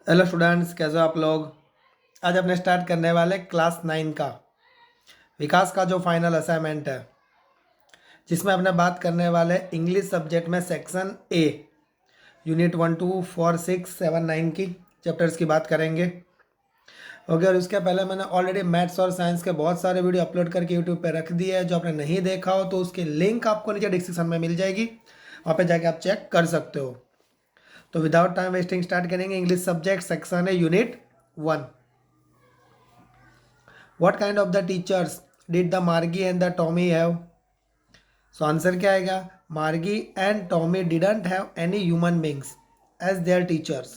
Hello students, कैसे हो आप लोग। आज अपने स्टार्ट करने वाले क्लास 9 का विकास का जो फाइनल असाइनमेंट है, जिसमें अपने बात करने वाले इंग्लिश सब्जेक्ट में सेक्शन ए यूनिट 1 2 4 6 7 9 की चैप्टर्स की बात करेंगे। ओके, और उसके पहले मैंने ऑलरेडी मैथ्स और साइंस के बहुत सारे वीडियो अपलोड करके यूट्यूब पे रख दिए है। जो आपने नहीं देखा हो तो उसकी लिंक आपको नीचे डिस्क्रिप्शन में मिल जाएगी, वहाँ पे जाके आप चेक कर सकते हो। तो विदाउट टाइम वेस्टिंग स्टार्ट करेंगे। इंग्लिश सब्जेक्ट सेक्शन है unit 1। What kind of the teachers did the Margie and the Tommy have? So answer क्या आएगा? Margie and Tommy didn't have any human beings as their teachers.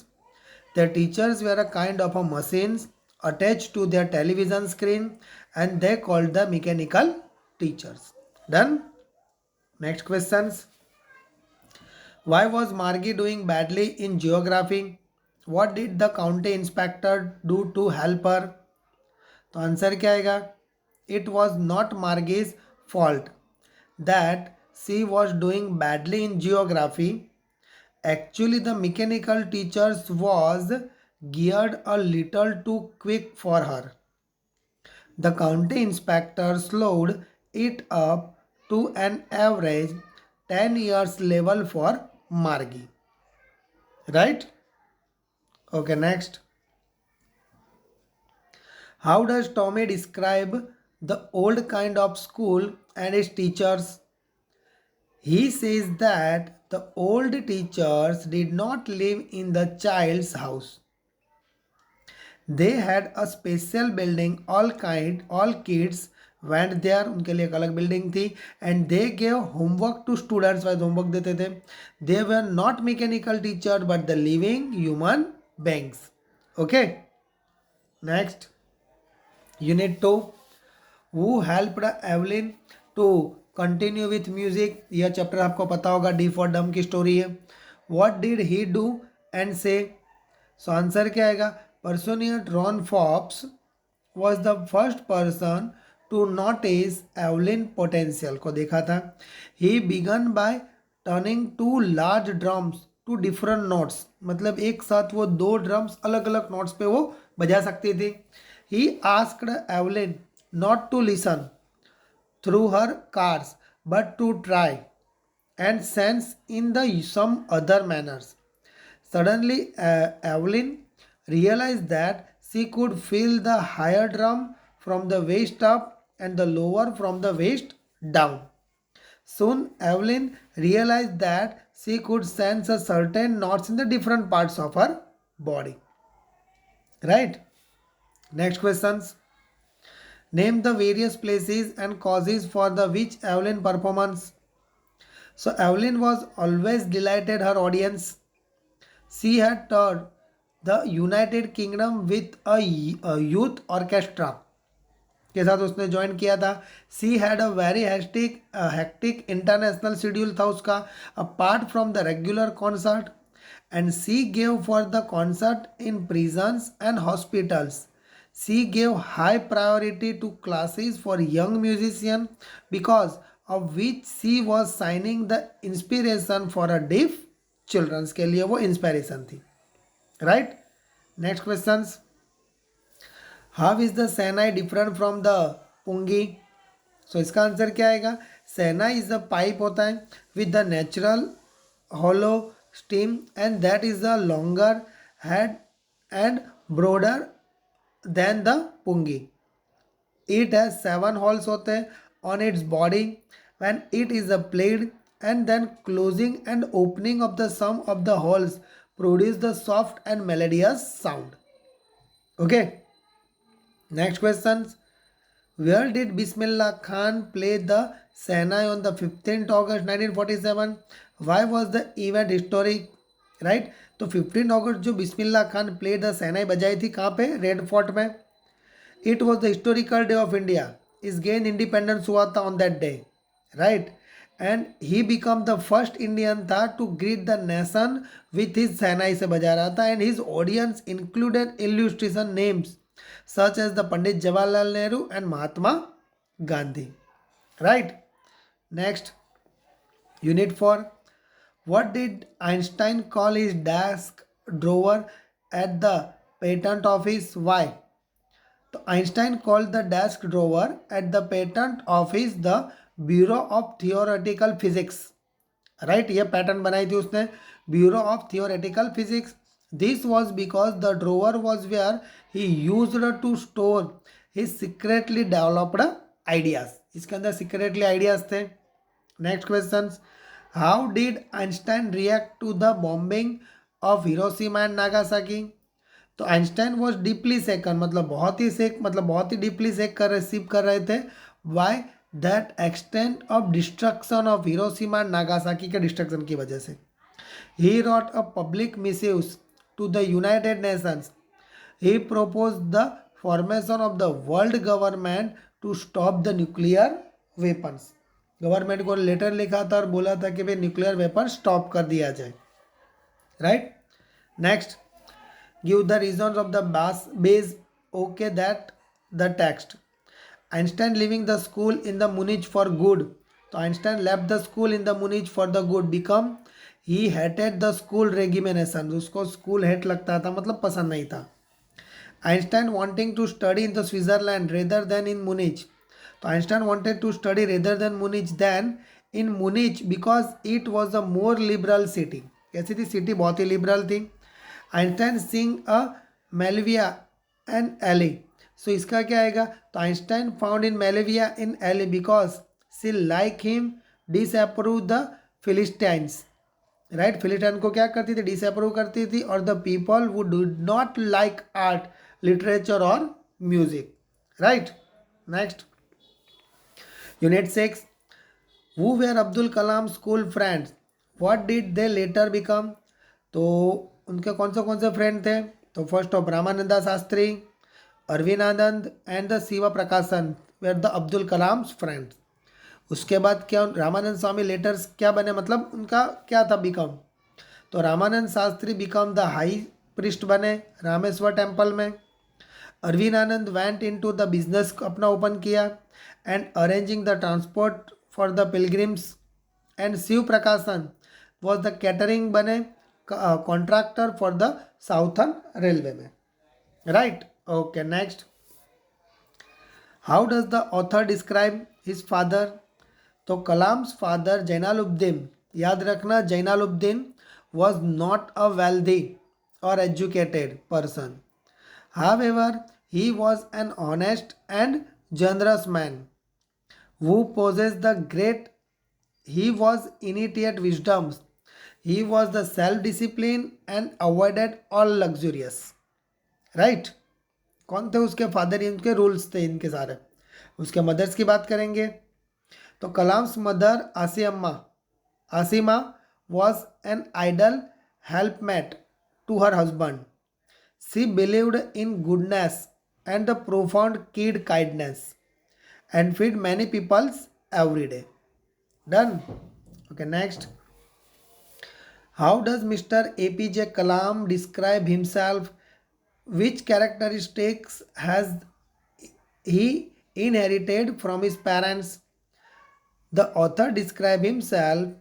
Their teachers were a kind of a machines attached to their television screen, and they called the mechanical teachers. Done? Next questions. Why was Margie doing badly in geography? What did the county inspector do to help her? तो answer क्या आएगा? It was not Margie's fault that she was doing badly in geography. Actually, the mechanical teachers was geared a little too quick for her. The county inspector slowed it up to an average 10 years level for Margie. Right? Okay, next. How does Tommy describe the old kind of school and its teachers? He says that the old teachers did not live in the child's house. They had a special building. All kids went there. उनके लिए एक अलग building थी. And they gave homework to students. Wise homework देते थे. They were not mechanical teachers but the living human beings. Okay. Next. Unit 2. Who helped Evelyn to continue with music? यह chapter आपको पता होगा, डी फॉर डम की story है. What did he do and say? So answer क्या आएगा? Personate Ron Forbes was the first person to notice Evelyn potential को देखा था. He began by turning two large drums to different notes. मतलब एक साथ वो दो ड्रम्स अलग अलग नोट्स पे वो बजा सकती थी. He asked Evelyn not to listen through her cars but to try and sense in the some other manners. Suddenly, Evelyn realized that she could feel the higher drum from the waist up and the lower from the waist down. Soon, Evelyn realized that she could sense a certain knots in the different parts of her body. Right? Next questions. Name the various places and causes for the which Evelyn performance. So Evelyn was always delighted her audience. She had toured the United Kingdom with a youth orchestra के साथ उसने join किया था. She had a very hectic international schedule था उसका, apart from the regular concert. And she gave for the concert in prisons and hospitals. She gave high priority to classes for young musician because of which she was signing the inspiration for a deaf children's के लिए वो inspiration थी. Right. Next questions. How is the shehnai different from the pungi? So इसका answer क्या आएगा? सेना is the pipe होता है with the natural hollow stem and that is the longer head and broader than the pungi. It has 7 holes होते हैं on its body when it is played, and then closing and opening of the sum of the holes produce the soft and melodious sound. Okay. Next questions. Where did Bismillah Khan play the Sahnai on the 15th August 1947? Why was the event historic? Right? तो 15 अगस्त जो Bismillah Khan play the shehnai बजाई थी कहाँ पे? Red Fort में. It was the historical day of India. Is gain independence हुआ था on that day. Right. And he become the first Indian था to greet the nation with his shehnai से बजा रहा था. And his audience included illustration names such as the Pandit Jawaharlal Nehru and Mahatma Gandhi. Right. Next, Unit 4. What did Einstein call his desk drawer at the patent office. Why? तो Einstein called the desk drawer at the patent office the bureau of theoretical physics. Right, ये pattern बनाई थी उसने, bureau of theoretical physics. This was because the drawer was where he used to store his secretly developed ideas. इसके अंदर secretly ideas थे. Next question, how did Einstein react to the bombing of Hiroshima and Nagasaki. तो Einstein was deeply shaken, मतलब बहुत ही deeply सेक कर receive कर रहे थे. Why? That extent of destruction of Hiroshima and Nagasaki के डिस्ट्रक्शन की वजह से. He wrote a public misuse to the United Nations. He propose the formation of the world government to stop the nuclear weapons. Government को letter लिखा था और बोला था कि भाई न्यूक्लियर वेपन स्टॉप कर दिया जाए. Right. Next, give the reasons of the base. Okay, that the text. Einstein leaving the school in the Munich for good. So Einstein left the school in the Munich for the good. Become he hated the school regimentation. उसको school hate लगता था, मतलब पसंद नहीं था. Einstein wanting to study in the Switzerland rather than in Munich. तो Einstein wanted to study rather than Munich than in Munich because it was a more liberal city. कैसी थी सिटी? बहुत ही लिबरल थी. Einstein sing a Melevia and Elly. So इसका क्या आएगा? तो Einstein found in Melevia in Elly because she like him disapprove the Philistines. Right, Philistine को क्या करती थी? डिसअप्रूव करती थी. और the people who do not like art, literature और music. Right. Next, unit 6, who were Abdul Kalam school friends. What did they later become. तो उनके कौन से फ्रेंड थे? तो first of Ramananda Shastri, Arvind Anand and the Shiv Prakashan were the Abdul Kalam friends. उसके बाद क्या रामानंद स्वामी लेटर्स क्या बने, मतलब उनका क्या था बिकम. तो Ramanand Shastri become the high priest बने रामेश्वर टेम्पल में. Arvind Anand went into the business अपना ओपन किया and arranging the transport for the pilgrims. And Shiv Prakashan was the catering बने contractor for the southern railway में. Right. Okay. Next, how does the author describe his father. तो Kalam's father Jainulabdeen, याद रखना Jainulabdeen was not a wealthy और educated person. However he was an honest and generous man who possessed the great. He was immediate wisdoms. He was the self-discipline and avoided all luxurious. Right. कौन थे उसके father? इनके rules थे इनके सारे. उसके mother's की बात करेंगे तो Kalam's mother Asima was an idle helpmate to her husband. She believed in goodness and the profound kid kindness and feed many peoples every day. Done. Okay, next. How does Mr. APJ Kalam describe himself? Which characteristics has he inherited from his parents? The author describes himself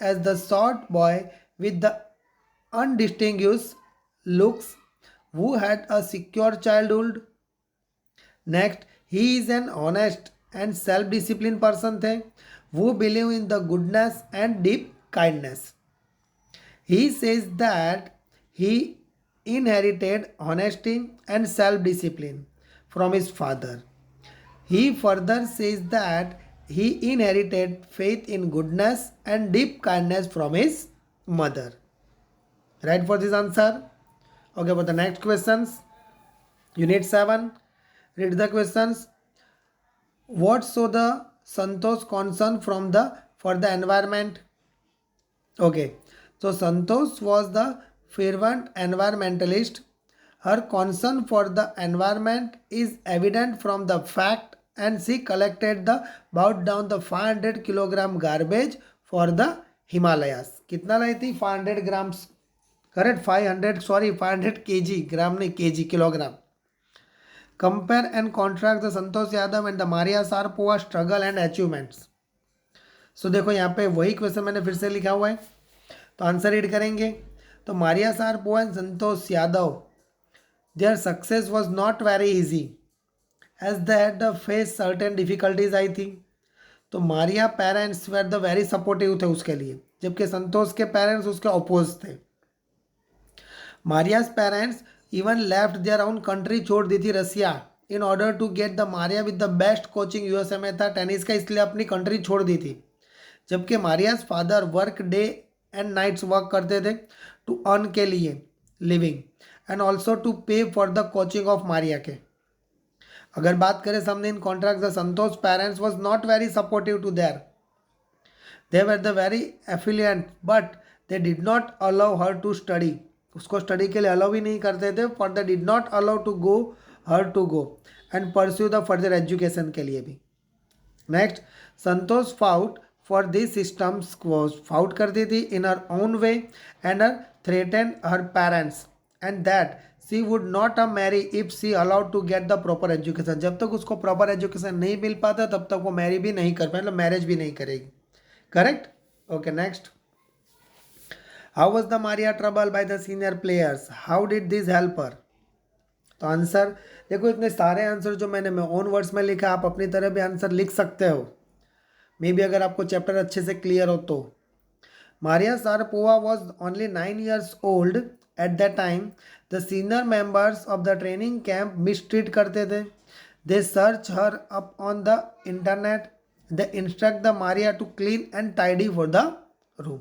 as the short boy with the undistinguished looks who had a secure childhood. Next, he is an honest and self-disciplined person थे who believe in the goodness and deep kindness. He says that he inherited honesty and self-discipline from his father. He further says that he inherited faith in goodness and deep kindness from his mother. Right for this answer. Okay, for the next questions, Unit 7. Read the questions. What show the Santosh concern from for the environment? Okay, so Santosh was the fervent environmentalist. Her concern for the environment is evident from the fact, and she collected the about down the 500 kilogram garbage for the Himalayas. कितना लाई थी? 500 grams. Correct. 500 kg. ग्राम नहीं, kg, kilogram. Compare and contrast the Santosh Yadav and the Maria Sharapova struggle and achievements. So देखो यहाँ पे वही question मैंने फिर से लिखा हुआ है, तो आंसर रीड करेंगे. तो Maria Sharapova and Santosh Yadav, their success was not very easy as they had to face certain difficulties, I think. तो Maria parents were the very supportive थे उसके लिए, जबकि संतोष के पेरेंट्स उसके अपोज थे. Maria's parents even left their own country, छोड़ दी थी Russia, in order to get the Maria with the best coaching. USA में था टेनिस का, इसलिए अपनी कंट्री छोड़ दी थी. जबकि Maria's father work day and nights work करते थे टू अर्न के लिए living and also to pay for the coaching of Maria के. अगर बात करें सामने in contract, the Santosh parents was not very supportive to their, they were the very affluent but they did not allow her to study. उसको study के लिए allow ही नहीं करते थे, for they did not allow to go her to go and pursue the further education के लिए भी. Next, Santosh fought for this systems, fought करती थी in her own way and her threaten her parents and that she would not marry if she allowed to get the proper education. जब तक उसको proper education नहीं मिल पाता तब तक वो मैरी भी नहीं कर पाए, मतलब मैरिज भी नहीं करेगी. Correct. Okay, next. How was the Maria trouble by the senior players, how did this help her. तो आंसर देखो, इतने सारे आंसर जो मैंने ओन वर्ड्स में लिखा, आप अपनी तरह भी आंसर लिख सकते हो, मे बी अगर आपको चैप्टर अच्छे से क्लियर हो तो. Maria Sharapova was only 9 years old at that time. The senior members of the training camp mistreat करते थे. They search her up on the internet. They instruct the Maria to clean and tidy for the room.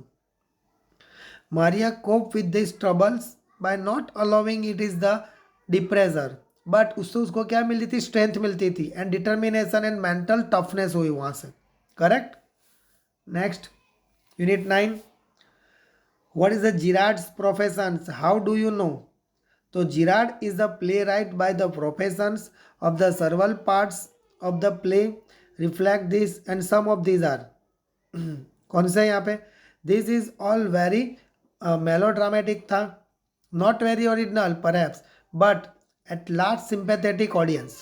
Maria cope with this troubles by not allowing it is the depressor, but उससे उसको क्या मिलती थी, strength मिलती थी and determination and mental toughness हुई वहाँ से. Correct. Next, unit 9. What is the Girard's professions? How do you know? So Girard is the playwright by the professions of the several parts of the play reflect this and some of these are कौन से यहाँ पे, this is all very melodramatic था, not very original perhaps, but at large sympathetic audience.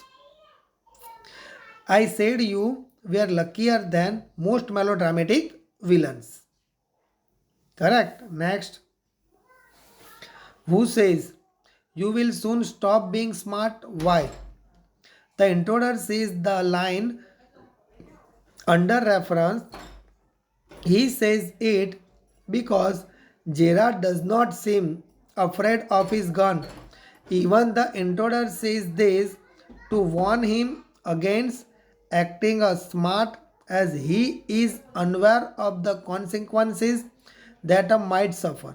I said you were luckier than most melodramatic villains. Correct. Next. Who says you will soon stop being smart? Why? The intruder says the line under reference. He says it because Gerard does not seem afraid of his gun. Even the intruder says this to warn him against acting as smart as he is unaware of the consequences that might suffer.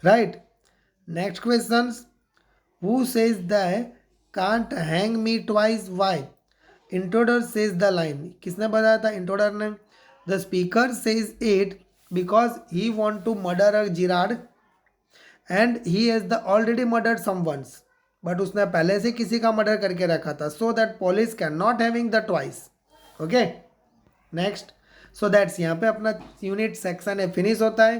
Right. Next questions. Who says they can't hang me twice? Why? Intruder says the line. किसने बताया था, intruder ने. The speaker says it because he want to murder a Girard and he has the already murdered someone's. But उसने पहले से किसी का murder करके रखा था, so that police cannot having the twice. Okay. Next. So that's यहाँ पे अपना यूनिट सेक्शन है फिनिश होता है.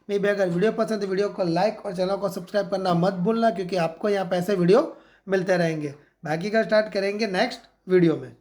मे बी अगर वीडियो पसंद है तो वीडियो को लाइक और चैनल को सब्सक्राइब करना मत भूलना, क्योंकि आपको यहाँ पे ऐसे वीडियो मिलते रहेंगे. बाकी का स्टार्ट करेंगे नेक्स्ट वीडियो में.